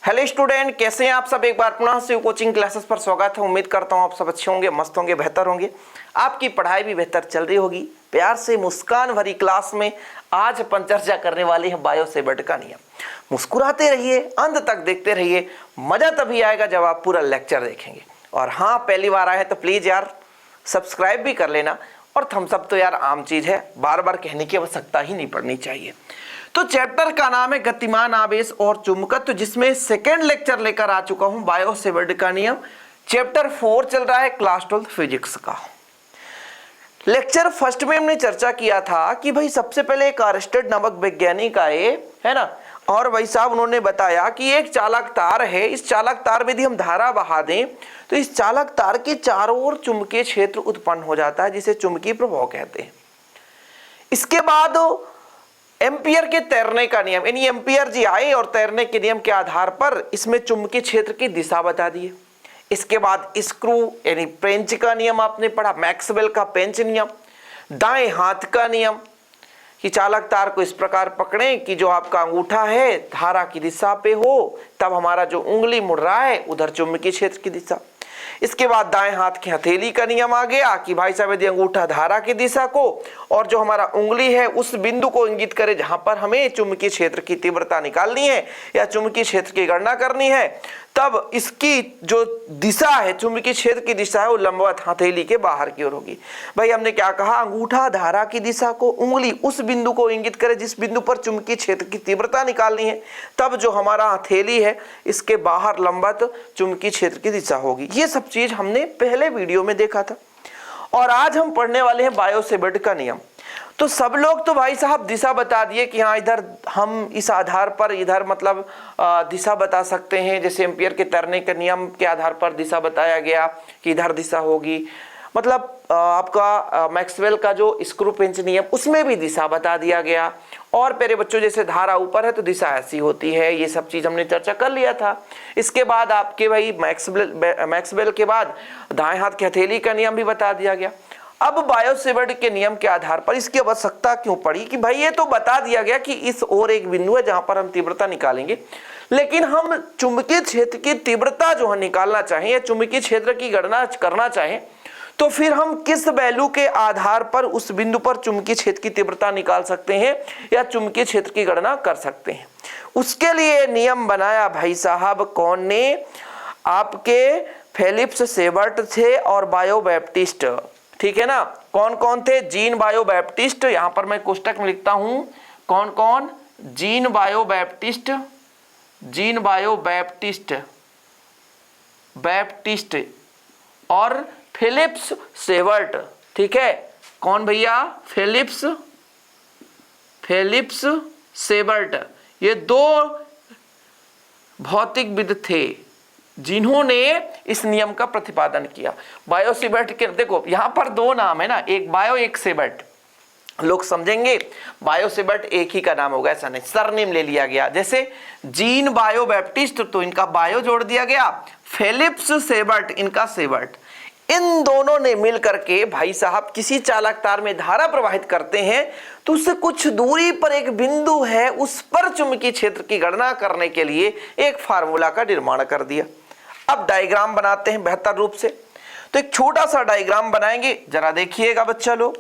Hello student, कैसे हैं आप सब। एक बार पुनः से कोचिंग क्लासेस पर स्वागत है। उम्मीद करता हूं आप सब अच्छे होंगे, मस्त होंगे, बेहतर होंगे। आपकी पढ़ाई भी बेहतर चल रही होगी। प्यार से मुस्कान भरी क्लास में आज अपन चर्चा करने वाले हैं बायो सेवर्ट का नियम। मुस्कुराते रहिए, अंत तक देखते रहिए, मजा तभी आएगा जब आप पूरा लेक्चर देखेंगे। और हाँ, पहली बार आए तो प्लीज यार सब्सक्राइब भी कर लेना। और थम्स अप तो यार आम चीज है, बार बार कहने की आवश्यकता ही नहीं पड़नी चाहिए। तो चैप्टर का नाम है गतिमान आवेश और चुंबकत्व, जिसमें सेकेंड लेक्चर लेकर आ चुका हूं बायो सेवर्ट का नियम। चैप्टर 4 चल रहा है, क्लास 12 फिजिक्स का। लेक्चर फर्स्ट में हमने चर्चा किया था कि भाई सबसे पहले एक अरिस्टो नामक वैज्ञानिक आए, है ना, और भाई साहब उन्होंने बताया कि एक चालक तार है। इस चालक तार में यदि हम धारा बहा दें तो इस चालक तार के चारों ओर चुंबकीय क्षेत्र उत्पन्न हो जाता है, जिसे चुंबकीय प्रभाव कहते हैं। इसके बाद एम्पियर के तैरने का नियम, यानी एम्पियर जी आए और तैरने के नियम के आधार पर इसमें चुंबकीय क्षेत्र की दिशा बता दी। इसके बाद स्क्रू यानी पेंच का नियम आपने पढ़ा, मैक्सवेल का पेंच नियम। दाएं हाथ का नियम कि चालक तार को इस प्रकार पकड़ें कि जो आपका अंगूठा है धारा की दिशा पे हो, तब हमारा जो उंगली मुड़ रहा है उधर चुंबकीय क्षेत्र की दिशा। इसके बाद दाएं हाथ की हथेली का नियम आ गया कि भाई साहब यदि अंगूठा धारा की दिशा को और जो हमारा उंगली है उस बिंदु को इंगित करे जहां पर हमें चुंबकीय क्षेत्र की तीव्रता निकालनी है या चुंबकीय क्षेत्र की गणना करनी है, तब इसकी जो दिशा है, चुंबकीय क्षेत्र की दिशा है, वो लंबवत हथेली के बाहर की ओर होगी। भाई हमने क्या कहा, अंगूठा धारा की दिशा को, उंगली उस बिंदु को इंगित करे जिस बिंदु पर चुंबकीय क्षेत्र की तीव्रता निकालनी है, तब जो हमारा हथेली है इसके बाहर लंबवत चुंबकीय क्षेत्र की दिशा होगी। ये सब चीज हमने पहले वीडियो में देखा था। और आज हम पढ़ने वाले हैं बायो सेवर्ट का नियम। तो सब लोग तो भाई साहब दिशा बता दिए कि हाँ इधर हम इस आधार पर इधर मतलब दिशा बता सकते हैं, जैसे एम्पियर के तैरने के नियम के आधार पर दिशा बताया गया कि इधर दिशा होगी। मतलब आपका मैक्सवेल का जो स्क्रू पेंच नियम, उसमें भी दिशा बता दिया गया। और प्यारे बच्चों, जैसे धारा ऊपर है तो दिशा ऐसी होती है, ये सब चीज हमने चर्चा कर लिया था। इसके बाद आपके भाई मैक्सवेल के बाद दाएं हाथ की हथेली का नियम भी बता दिया गया। अब बायो सेवर्ट के नियम के आधार पर इसकी आवश्यकता क्यों पड़ी कि भाई ये तो बता दिया गया कि इस ओर एक बिंदु है जहां पर हम तीव्रता निकालेंगे, लेकिन हम चुंबकीय क्षेत्र की तीव्रता जो है निकालना चाहें या चुंबकीय क्षेत्र की गणना करना चाहें, तो फिर हम किस वैल्यू के आधार पर उस बिंदु पर चुंबकीय क्षेत्र की तीव्रता निकाल सकते हैं या चुंबकीय क्षेत्र की गणना कर सकते हैं। उसके लिए नियम बनाया भाई साहब कौन ने, आपके फिलिप्स सेवर्ट थे और बायो बैप्टिस्ट, ठीक है ना। कौन कौन थे, जीन बायो बैप्टिस्ट, यहां पर मैं कोष्टक में लिखता हूं कौन कौन, Jean Bio Baptiste, Jean Bio Baptiste, Baptiste और फिलिप्स सेवर्ट, ठीक है। कौन भैया, फिलिप्स, फिलिप्स सेवर्ट। ये दो भौतिकविद थे जिन्होंने इस नियम का प्रतिपादन किया। बायो सेवर्ट के देखो यहां पर दो नाम है ना, एक बायो एक सेवर्ट। लोग समझेंगे बायो सेवर्ट एक ही का नाम होगा, ऐसा नहीं, सरनेम ले लिया गया। जैसे जीन बायो बैप्टिस्ट तो इनका बायो जोड़ दिया गया, फिलिप्स सेवर्ट इनका सेवर्ट। इन दोनों ने मिल करके भाई साहब किसी चालक तार में धारा प्रवाहित करते हैं तो उससे कुछ दूरी पर एक बिंदु है, उस पर चुंबकीय क्षेत्र की गणना करने के लिए एक फार्मूला का निर्माण कर दिया। अब डायग्राम बनाते हैं बेहतर रूप से। तो एक छोटा सा डायग्राम बनाएंगे, जरा देखिएगा बच्चा लोग।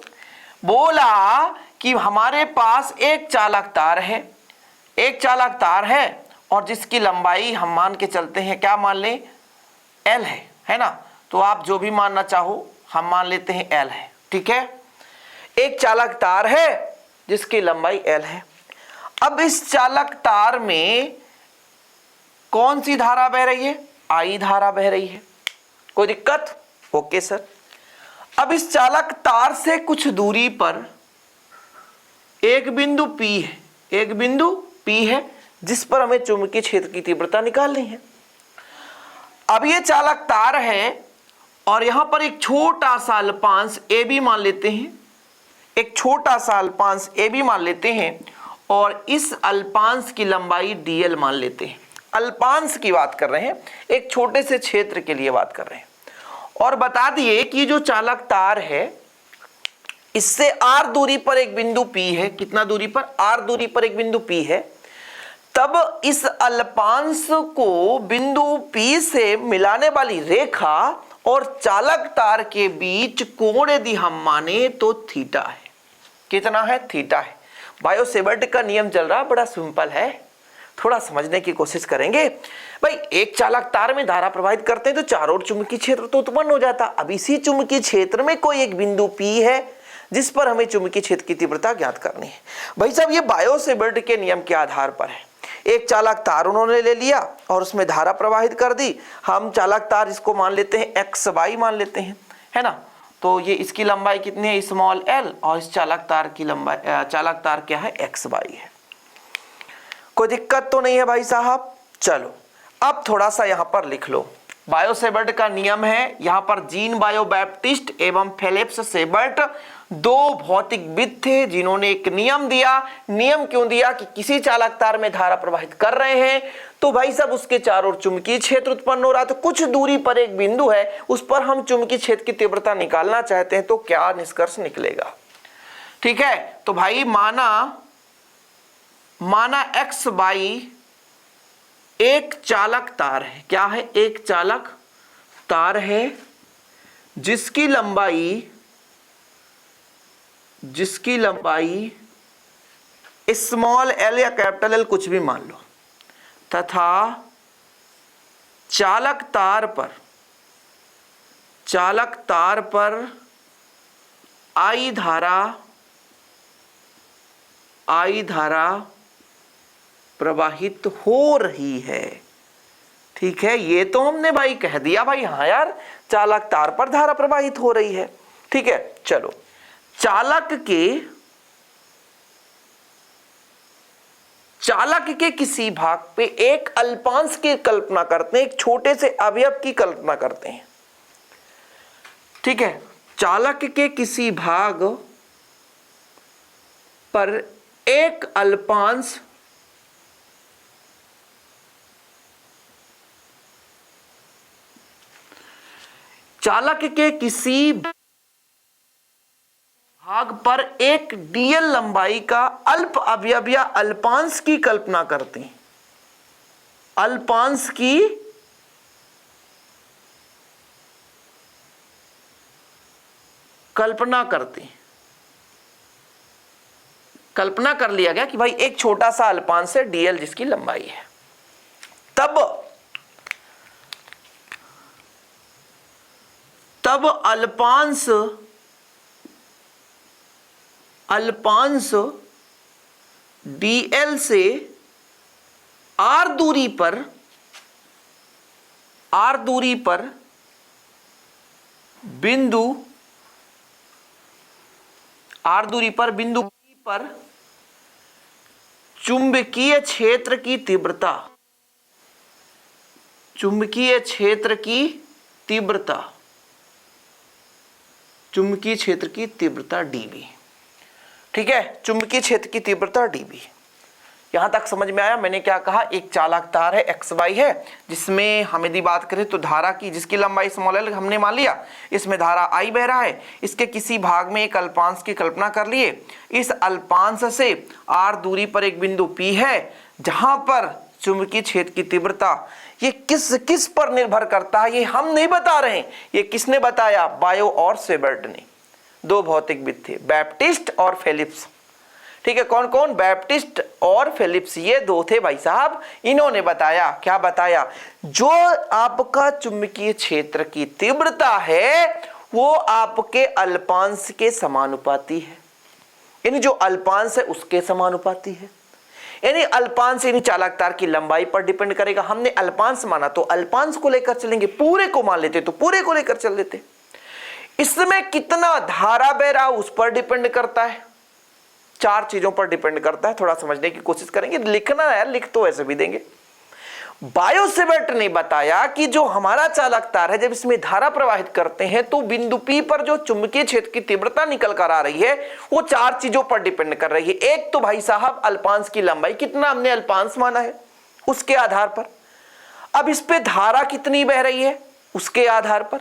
बोला कि हमारे पास एक चालक तार है, एक चालक तार है और जिसकी लंबाई हम मान के चलते हैं, क्या मान लें, L है ना। तो आप जो भी मानना चाहो, हम मान लेते हैं L है, ठीक है। एक चालक तार है जिसकी लंबाई L है। अब इस चालक तार में कौन सी धारा बह रही है, I धारा बह रही है। कोई दिक्कत, ओके सर। अब इस चालक तार से कुछ दूरी पर एक बिंदु P है, एक बिंदु P है जिस पर हमें चुंबकीय क्षेत्र की तीव्रता निकालनी है। अब ये चालक तार है और यहां पर एक छोटा सा अल्पांश ए बी मान लेते हैं, एक छोटा सा अल्पांश ए बी मान लेते हैं और इस अल्पांश की लंबाई dl मान लेते हैं। अल्पांश की बात कर रहे हैं, एक छोटे से क्षेत्र के लिए बात कर रहे हैं। और बता दिए कि जो चालक तार है इससे r दूरी पर एक बिंदु P है। कितना दूरी पर, r दूरी पर एक बिंदु P है। तब इस अल्पांश को बिंदु P से मिलाने वाली रेखा और चालक तार के बीच कोण यदि हम माने तो थीटा है। कितना है? थीटा है। बायो-सेवर्ट का नियम चल रहा, बड़ा सिंपल है, थोड़ा समझने की कोशिश करेंगे। भाई एक चालक तार में धारा प्रवाहित करते हैं तो चारों ओर चुंबकीय क्षेत्र तो उत्पन्न हो जाता। अब इसी चुंबकीय क्षेत्र में कोई एक बिंदु P है जिस पर हमें चुंबकीय क्षेत्र की तीव्रता ज्ञात करनी है। भाई साहब ये बायो-सेवर्ट के नियम के आधार पर है। एक चालक तार उन्होंने ले लिया और उसमें धारा प्रवाहित कर दी। हम चालक तार इसको मान लेते हैं XY मान लेते हैं, है ना। तो ये इसकी लंबाई कितनी है? स्मॉल l, और इस चालक तार की लंबाई चालक तार क्या है? XY है। कोई दिक्कत तो नहीं है भाई साहब। चलो अब थोड़ा सा यहां पर लिख लो। बायो-सेवर्ट का नियम है, यहां पर जीन बायो बैप्टिस्ट एवं फिलिप्स सेवर्ट दो भौतिकविद थे जिन्होंने एक नियम दिया। नियम क्यों दिया? कि किसी चालक तार में धारा प्रवाहित कर रहे हैं तो भाई साहब उसके चारों ओर चुंबकीय क्षेत्र उत्पन्न हो रहा है, तो कुछ दूरी पर एक बिंदु है, उस पर हम चुंबकीय क्षेत्र की तीव्रता निकालना चाहते हैं, तो क्या निष्कर्ष निकलेगा? ठीक है, तो भाई माना XY एक चालक तार है। क्या है? एक चालक तार है जिसकी लंबाई स्मॉल l या कैपिटल L कुछ भी मान लो, तथा चालक तार पर I धारा प्रवाहित हो रही है। ठीक है, ये तो हमने भाई कह दिया भाई, हाँ यार चालक तार पर धारा प्रवाहित हो रही है। ठीक है, चलो चालक के किसी भाग पे एक अल्पांश की कल्पना करते हैं, एक छोटे से अवयव की कल्पना करते हैं। ठीक है, चालक के किसी भाग पर एक अल्पांश चालक के किसी भाग पर एक dl लंबाई का अल्प अवयव या अल्पांश की कल्पना करते हैं। अल्पांश की कल्पना करते हैं। कल्पना कर लिया गया कि भाई एक छोटा सा अल्पांश है dl जिसकी लंबाई है। तब अल्पांश dl से r दूरी पर बिंदु P पर चुंबकीय क्षेत्र की तीव्रता dV। ठीक है, चुंबकीय क्षेत्र की तीव्रता dV। यहां तक समझ में आया? मैंने क्या कहा? एक चालक तार है XY है जिसमें हम यदि बात करें तो धारा की, जिसकी लंबाई स्मॉल l हमने मान लिया, इसमें धारा I बह रहा है। इसके किसी भाग में एक अल्पांश की कल्पना कर लिए। इस अल्पांश से r दूरी पर एक बिंदु P है जहां पर चुंबकीय क्षेत्र की तीव्रता, ये किस पर निर्भर करता है ये हम नहीं बता रहे हैं, ये किसने बताया? बायो और सेवर्ट ने। दो भौतिकविद थे, बैप्टिस्ट और फिलिप्स। ठीक है, कौन कौन? बैप्टिस्ट और फिलिप्स, ये दो थे भाई साहब। इन्होंने बताया, क्या बताया? जो आपका चुंबकीय क्षेत्र की तीव्रता है वो आपके अल्पांश के समानुपाती है, यानी जो अल्पांश है उसके समानुपाती है। यानी अल्पांश यानी चालक तार की लंबाई पर डिपेंड करेगा। हमने अल्पांश माना तो अल्पांश को लेकर चलेंगे, पूरे को मान लेते तो पूरे को लेकर चल लेते। इसमें कितना धारा बह रहा उस पर डिपेंड करता है, चार चीजों पर डिपेंड करता है। थोड़ा समझने की कोशिश करेंगे, लिखना है, लिख तो ऐसे भी देंगे। बायो-सेवर्ट ने बताया कि जो हमारा चालक तार है जब इसमें धारा प्रवाहित करते हैं तो बिंदु P पर जो चुंबकीय क्षेत्र की तीव्रता निकल कर आ रही है वो चार चीजों पर डिपेंड कर रही है। एक तो भाई साहब अल्पांश की लंबाई, कितना हमने अल्पांश माना है उसके आधार पर। अब इस पे धारा कितनी बह रही है उसके आधार पर।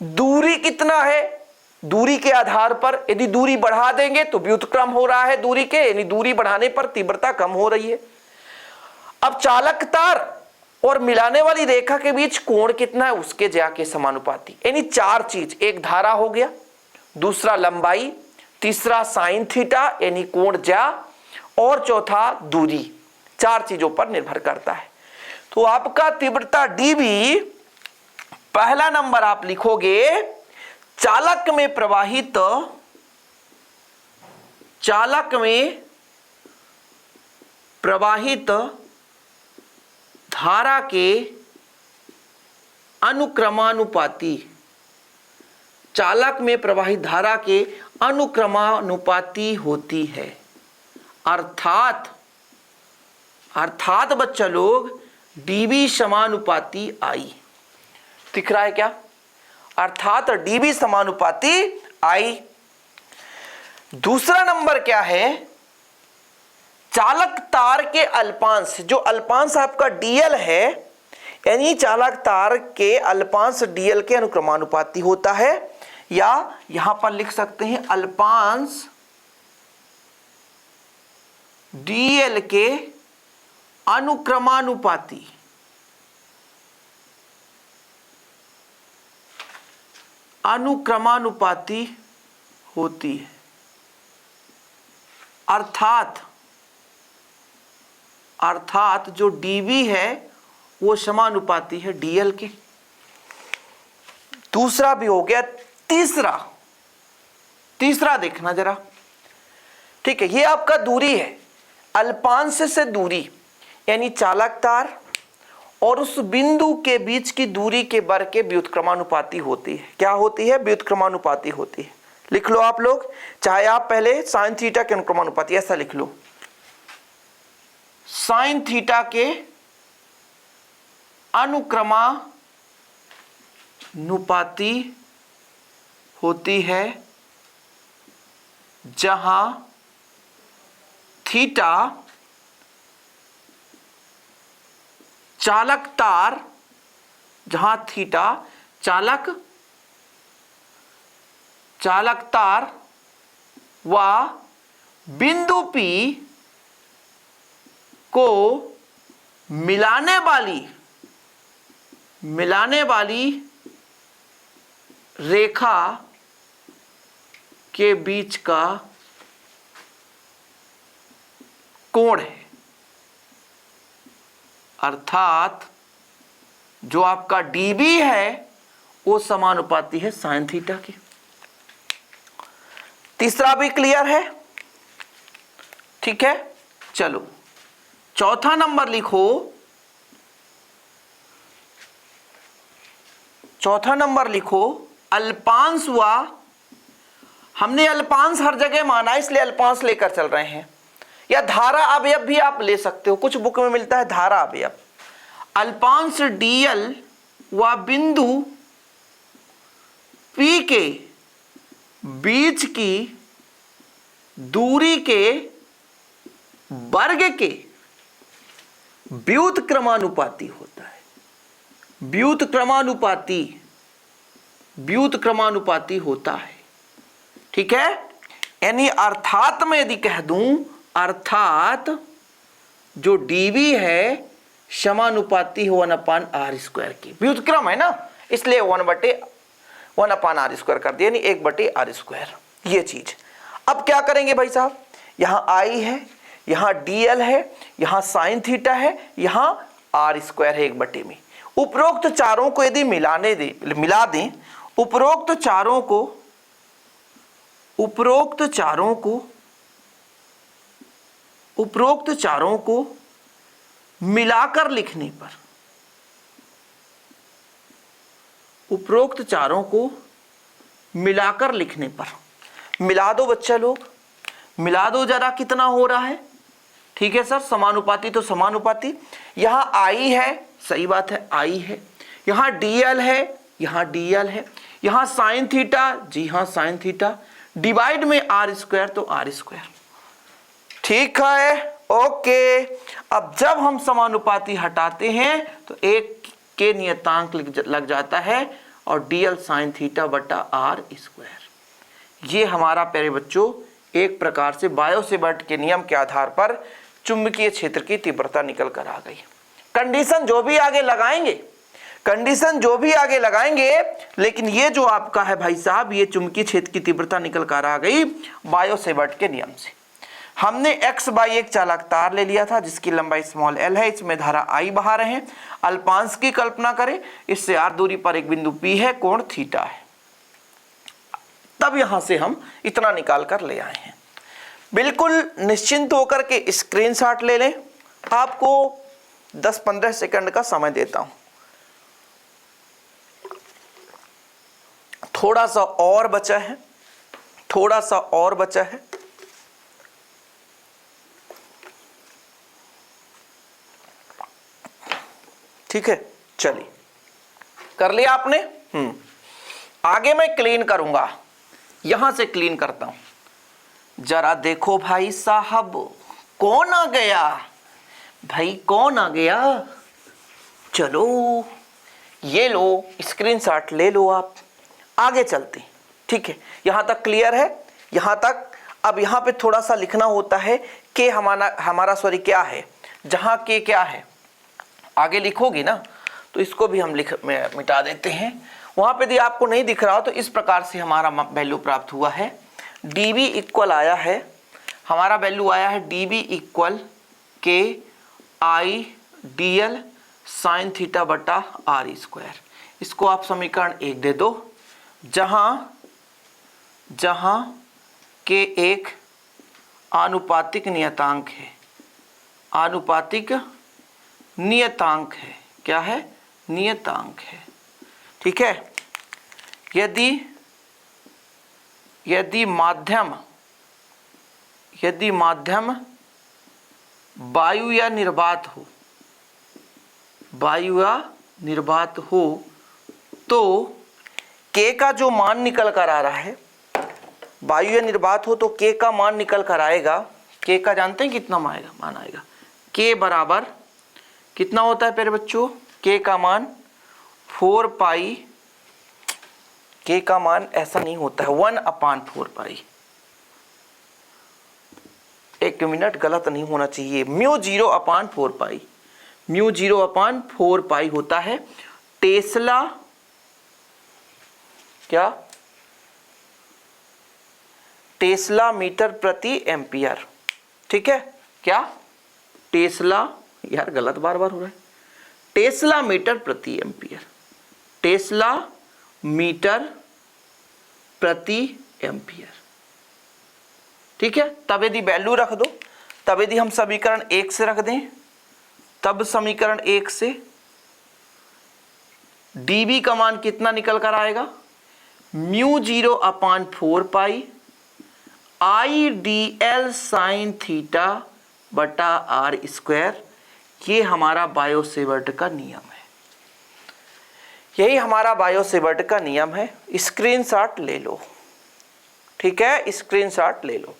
दूरी कितना है, दूरी के आधार पर। यदि दूरी बढ़ा देंगे तो व्युत्क्रम हो रहा है दूरी के, यानी दूरी बढ़ाने पर तीव्रता कम हो रही है। अब चालक तार और मिलाने वाली रेखा के बीच कोण कितना है उसके ज्या के समानुपाती। यानी चार चीज, एक धारा हो गया, दूसरा लंबाई, तीसरा साइन थीटा यानी कोण ज्या, और चौथा दूरी। चार चीजों पर निर्भर करता है। तो आपका तीव्रता डीबी, पहला नंबर आप लिखोगे चालक में प्रवाहित धारा के अनुक्रमानुपाती, चालक में प्रवाहित धारा के अनुक्रमानुपाती होती है। अर्थात बच्चा लोग डीबी समानुपाती आई। दिख रहा है क्या? अर्थात डीबी समानुपाती आई। दूसरा नंबर क्या है? चालक तार के अल्पांश, जो अल्पांश आपका डीएल है, यानी चालक तार के अल्पांश डीएल के अनुक्रमानुपाती होता है, या यहां पर लिख सकते हैं अल्पांश डीएल के अनुक्रमानुपाती। अनुक्रमानुपाती होती है। अर्थात जो डीबी है वो समानुपाती है डीएल के। दूसरा भी हो गया। तीसरा देखना जरा, ठीक है। ये आपका दूरी है, अल्पांश से दूरी, यानी चालक तार और उस बिंदु के बीच की दूरी के वर्ग के व्युत्क्रमानुपाती होती है। क्या होती है? व्युत्क्रमानुपाती होती है। लिख लो आप लोग, चाहे आप पहले साइन थीटा के अनुक्रमानुपाती ऐसा लिख लो, साइन थीटा के अनुक्रमानुपाती होती है, जहां थीटा चालक तार, चालक तार व बिंदु P को मिलाने वाली रेखा के बीच का कोण है। अर्थात जो आपका डीबी है वो समानुपाती है साइन थीटा की। तीसरा भी क्लियर है? ठीक है, चलो चौथा नंबर लिखो। चौथा नंबर लिखो अल्पांश व, हमने अल्पांश हर जगह माना इसलिए अल्पांश लेकर चल रहे हैं, या धारा अवयव भी आप ले सकते हो, कुछ बुक में मिलता है धारा अवयव। अल्पांश डीएल व बिंदु P के बीच की दूरी के वर्ग के व्युत्क्रमानुपाती होता है। व्युत्क्रमानुपाती होता है। ठीक है, यानी अर्थात में यदि कह दूं, अर्थात जो डीवी है समानुपाती हो 1/r² की। व्युत्क्रम है ना, इसलिए 1/1/r² कर दिया, यानी 1/r²। ये चीज अब क्या करेंगे भाई साहब, यहां आई है, यहां डीएल है, यहां साइन थीटा है, यहां r² है 1/, में। उपरोक्त चारों को यदि मिला दें, उपरोक्त चारों को मिलाकर लिखने पर, उपरोक्त चारों को मिलाकर लिखने पर, मिला दो बच्चा लोग, मिला दो जरा कितना हो रहा है। ठीक है सर, समानुपाती तो समानुपाती, यहां आई है, सही बात है आई है, यहां डीएल है, यहां डीएल है, यहां साइन थीटा, जी हां साइन थीटा, डिवाइड में r² तो r²। ठीक है, ओके। अब जब हम समानुपाती हटाते हैं तो एक के नियतांक लग जाता है और डीएल साइन थीटा बटा r²। ये हमारा प्यारे बच्चों एक प्रकार से बायो सेवर्ट के नियम के आधार पर चुंबकीय क्षेत्र की तीव्रता निकल कर आ गई। कंडीशन जो भी आगे लगाएंगे, कंडीशन जो भी आगे लगाएंगे, लेकिन ये जो आपका है भाई साहब, ये चुंबकीय क्षेत्र की तीव्रता निकल कर आ गई बायो-सेवर्ट के नियम से। हमने x/1 चालक तार ले लिया था जिसकी लंबाई स्मॉल l है, इसमें धारा I बहा रहे हैं। अल्पांश की कल्पना करें, इससे r दूरी पर एक बिंदु P है, कोण थीटा है। तब यहां से हम इतना निकाल कर ले आए हैं। बिल्कुल निश्चिंत होकर के स्क्रीनशॉट ले लें। आपको 10-15 सेकंड का समय देता हूं। थोड़ा सा और बचा है, थोड़ा सा और बचा है। ठीक है, चलिए, कर लिया आपने। आगे मैं क्लीन करूंगा, यहां से क्लीन करता हूं। जरा देखो भाई साहब, कौन आ गया भाई, कौन आ गया। चलो ये लो, स्क्रीनशॉट ले लो आप। आगे चलते, ठीक है, यहां तक क्लियर है, यहां तक। अब यहां पे थोड़ा सा लिखना होता है कि हमारा सॉरी क्या है, जहां के क्या है आगे लिखोगी ना, तो इसको भी हम मिटा देते हैं। वहां पे यदि आपको नहीं दिख रहा हो तो इस प्रकार से हमारा वैल्यू प्राप्त हुआ है। dB इक्वल आया है, हमारा वैल्यू आया है dB इक्वल के आई dl साइन थीटा बटा आर स्क्वायर। इसको आप समीकरण 1 दे दो, जहां के एक आनुपातिक नियतांक है, आनुपातिक नियतांक है। क्या है? नियतांक है। ठीक है, यदि माध्यम वायु या निर्वात हो, तो K का जो मान निकल कर आ रहा है, वायु या निर्वात हो तो K का मान निकल कर आएगा। K का जानते हैं कितना मान आएगा? K बराबर कितना होता है प्यारे बच्चों? K का मान 4 पाई, K का मान ऐसा नहीं होता है, 1/4 पाई। एक मिनट, गलत नहीं होना चाहिए। म्यू 0/4 पाई, म्यू 0/4 पाई होता है टेस्ला, क्या? टेस्ला मीटर प्रति एम्पियर। ठीक है, क्या? टेस्ला, यार गलत बार बार हो रहा है, टेस्ला मीटर प्रति एम्पियर, टेस्ला मीटर प्रति एम्पियर। ठीक है, तब यदि वैल्यू रख दो, तब यदि हम समीकरण 1 से रख दें, तब समीकरण 1 से dB का मान कितना निकल कर आएगा? म्यू 0/4 पाई आई dl साइन थीटा बटा आर स्क्वायर। ये हमारा बायो-सेवर्ट का नियम है, यही हमारा बायो-सेवर्ट का नियम है। स्क्रीनशॉट ले लो, ठीक है, स्क्रीनशॉट ले लो।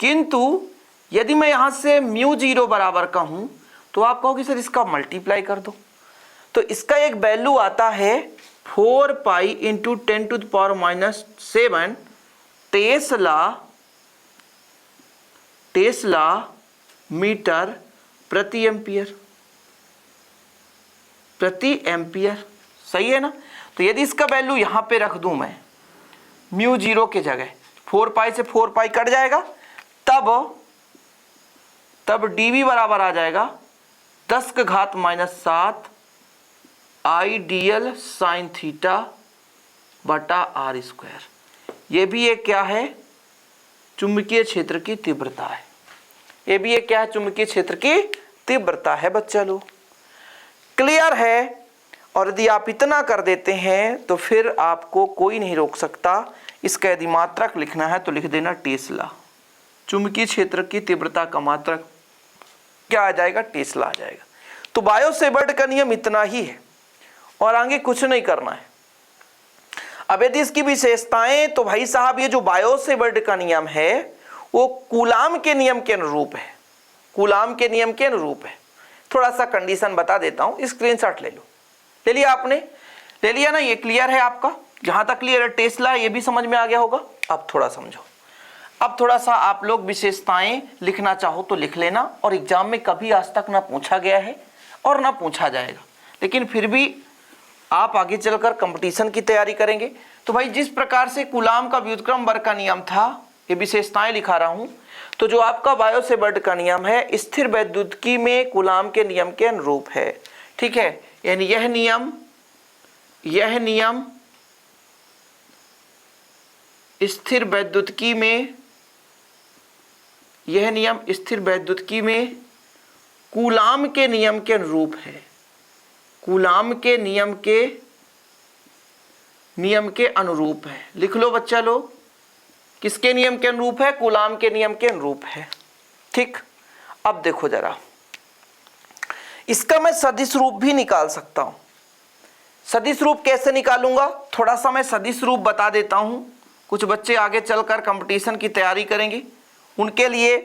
किंतु यदि मैं यहां से म्यू 0 बराबर का हूं तो आप कहोगे सर इसका मल्टीप्लाई कर दो, तो इसका एक वैल्यू आता है 4 पाई इंटू 10⁻⁻7 टेस्ला मीटर प्रति एम्पियर। सही है ना? तो यदि इसका वैल्यू यहां पे रख दूं मैं, म्यू 0 के जगह 4 पाई से 4 पाई कट जाएगा, तब dB बराबर आ जाएगा 10⁻⁻7 आई dl साइन थीटा बटा आर स्क्वायर। ये भी एक क्या है? चुंबकीय क्षेत्र की तीव्रता है। ये भी एक क्या है? चुंबकीय क्षेत्र की तीव्रता है बच्चा लोग। क्लियर है? और यदि आप इतना कर देते हैं तो फिर आपको कोई नहीं रोक सकता। इसका यदि मात्रक लिखना है तो लिख देना टेस्ला। चुंबकीय क्षेत्र की तीव्रता का मात्रक क्या आ जाएगा? टेस्ला आ जाएगा। तो बायो-सेवर्ट का नियम इतना ही है और आगे कुछ नहीं करना है। अब यदि इसकी विशेषताएं, तो भाई साहब ये जो बायो-सेवर्ट का नियम है वो कूलाम के नियम के अनुरूप है, कूलाम के नियम के अनुरूप है। थोड़ा सा कंडीशन बता देता हूं, स्क्रीनशॉट ले लो। ले लिया आपने? ले लिया ना? ये क्लियर है आपका? जहां तक क्लियर है टेस्ला, ये भी समझ में आ गया होगा। अब थोड़ा समझो। अब थोड़ा सा आप लोग विशेषताएं लिखना चाहो तो लिख लेना, और एग्जाम में कभी आज तक ना पूछा गया है और ना पूछा जाएगा, लेकिन फिर भी आप आगे चलकर कंपटीशन की तैयारी करेंगे। तो भाई जिस प्रकार से कूलाम का व्युत्क्रम वर्ग का नियम था, ये विशेषताएं लिखा रहा हूं, तो जो आपका बायो सेवर्ट का नियम है स्थिर वैद्युतिकी में कूलाम के नियम के अनुरूप है। ठीक है, यानी यह नियम स्थिर वैद्युतिकी में, यह नियम स्थिर वैद्युतिकी में कूलाम के नियम के अनुरूप है। कूलाम के नियम के अनुरूप है। लिख लो बच्चा लोग, किसके नियम के अनुरूप है? कूलाम के नियम के अनुरूप है। ठीक, अब देखो जरा, इसका मैं सदिश रूप भी निकाल सकता हूं। सदिश रूप कैसे निकालूंगा? थोड़ा सा मैं सदिश रूप बता देता हूं। कुछ बच्चे आगे चलकर कंपटीशन की तैयारी करेंगे, उनके लिए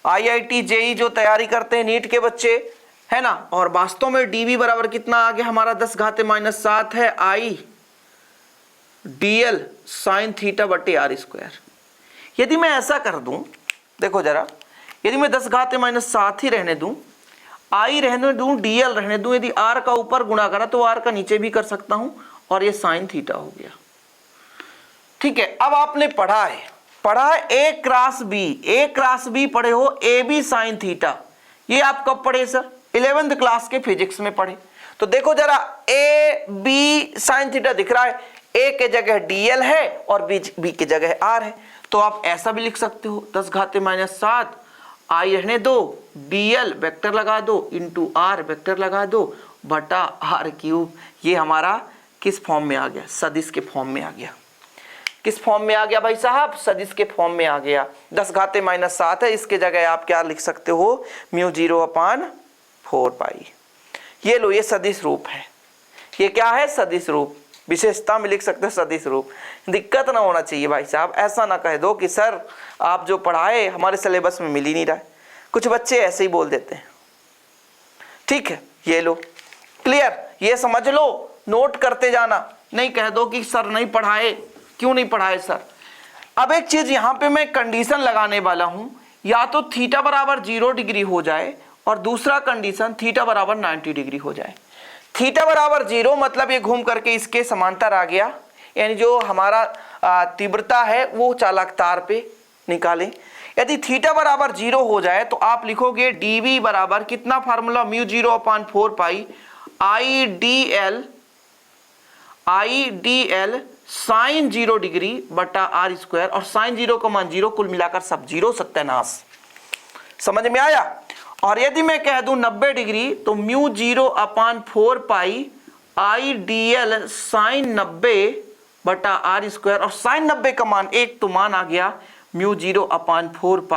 IIT JEE जो तैयारी करते हैं, नीट के बच्चे, है ना। और वास्तव में dV बराबर कितना आ गया हमारा? 10⁻⁻7 है I dl sin थीटा बटे r स्क्वायर। यदि मैं ऐसा कर दूं, देखो जरा, यदि मैं 10⁻⁻7 ही रहने दूं, I रहने दूं, dl रहने दूं, यदि r का ऊपर गुणा करा तो r का नीचे भी कर सकता हूं, और ये sin थीटा हो गया। ठीक है, अब आपने पढ़ा है A क्रॉस B पढ़े हो, AB साइन थीटा। ये आप कब पढ़े सर? 11th क्लास के फिजिक्स में पढ़े। तो देखो जरा, AB साइन थीटा दिख रहा है, A के जगह dl है और B की जगह r है। तो आप ऐसा भी लिख सकते हो, 10⁻⁻7 I रहने दो, dl वेक्टर लगा दो, इंटू r वेक्टर लगा दो, बटा r³। ये हमारा किस फॉर्म में आ गया? सदिश के फॉर्म में आ गया। किस फॉर्म में आ गया भाई साहब? सदिश के फॉर्म में आ गया। 10⁻⁻7 है, इसके जगह आप क्या लिख सकते हो? μ0/4π। ये लो, ये सदिश रूप है। ये क्या है? सदिश रूप। विशेषता में लिख सकते हो सदिश रूप। दिक्कत ना होना चाहिए भाई साहब, ऐसा ना कह दो कि सर आप जो पढ़ाए हमारे सिलेबस में मिल ही नहीं रहा है। कुछ बच्चे ऐसे ही बोल देते हैं। ठीक है, ये लो, क्लियर, ये समझ लो, नोट करते जाना, नहीं कह दो कि सर नहीं पढ़ाए। क्यों नहीं पढ़ाए सर? अब एक चीज यहां पे मैं कंडीशन लगाने वाला हूं, या तो थीटा बराबर 0 डिग्री हो जाए, और दूसरा कंडीशन थीटा बराबर 90 डिग्री हो जाए। थीटा बराबर 0 मतलब ये घूम करके इसके समांतर आ गया, यानी जो हमारा तीव्रता है वो चालक तार पे निकालें। यदि थीटा बराबर 0 हो जाए तो आप लिखोगे dV बराबर कितना फार्मूला? μ0/4π I dl साइन 0 डिग्री बटा r स्क्वायर, और साइन 0 का मान 0, कुल मिलाकर सब 0, सत्यानाश। समझ में आया? और यदि मैं कह दूं 90 डिग्री तो μ0/4π I dl साइन 90 बटा r स्क्वायर, और साइन 90 का मान एक तो मान आ गया μ0/4π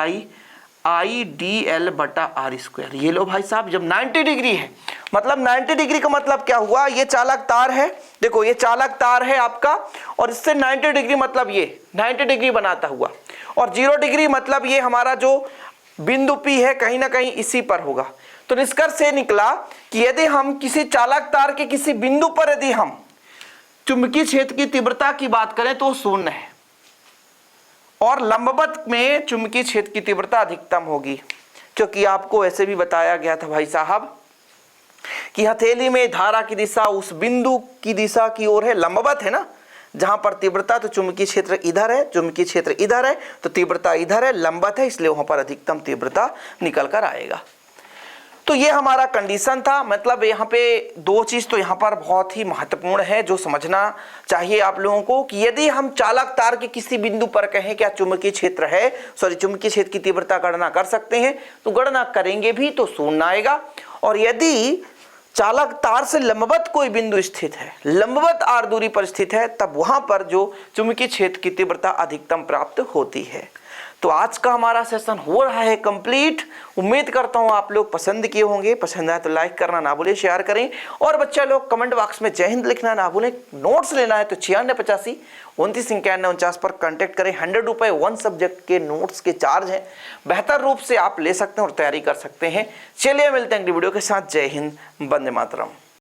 I dl बटा r स्क्वायर। ये लो भाई साहब, जब 90 डिग्री है, मतलब 90 डिग्री का मतलब क्या हुआ? ये चालक तार है, देखो ये चालक तार है आपका, और इससे 90 डिग्री मतलब ये 90 डिग्री बनाता हुआ, और 0 डिग्री मतलब ये हमारा जो बिंदु P है कहीं ना कहीं इसी पर होगा। तो निष्कर्ष से निकला कि यदि हम किसी चालक तार के किसी बिंदु पर यदि हम चुंबकीय क्षेत्र की तीव्रता की बात करें तो 0 है, और लंबवत में चुंबकीय क्षेत्र की तीव्रता अधिकतम होगी, क्योंकि आपको ऐसे भी बताया गया था भाई साहब कि हथेली में धारा की दिशा उस बिंदु की दिशा की ओर है, लंबवत है ना, जहां पर तीव्रता, तो चुंबकीय क्षेत्र इधर है, चुंबकीय क्षेत्र इधर है, तो तीव्रता इधर है, लंबवत है, इसलिए वहां पर अधिकतम तीव्रता निकल कर आएगा। तो ये हमारा कंडीशन था। मतलब यहाँ पे दो चीज तो यहाँ पर बहुत ही महत्वपूर्ण है जो समझना चाहिए आप लोगों को, कि यदि हम चालक तार के किसी बिंदु पर कहें क्या चुंबकीय क्षेत्र है, चुंबकीय क्षेत्र की तीव्रता गणना कर सकते हैं, तो गणना करेंगे भी तो 0 आएगा। और यदि चालक तार से लंबवत कोई बिंदु स्थित है, लंबवत r दूरी पर स्थित है, तब वहां पर जो चुंबकीय क्षेत्र की तीव्रता अधिकतम प्राप्त होती है। तो आज का हमारा सेशन हो रहा है कंप्लीट। उम्मीद करता हूं आप लोग पसंद किए होंगे। पसंद आए तो लाइक करना ना भूलें, शेयर करें, और बच्चा लोग कमेंट बॉक्स में जय हिंद लिखना ना भूलें। नोट्स लेना है तो 9685 29 पर कांटेक्ट करें। 100 रुपये 1 सब्जेक्ट के नोट्स के चार्ज हैं, बेहतर रूप से आप ले सकते हैं और तैयारी कर सकते हैं। चलिए मिलते हैं अगली वीडियो के साथ। जय हिंद, वंदे मातरम।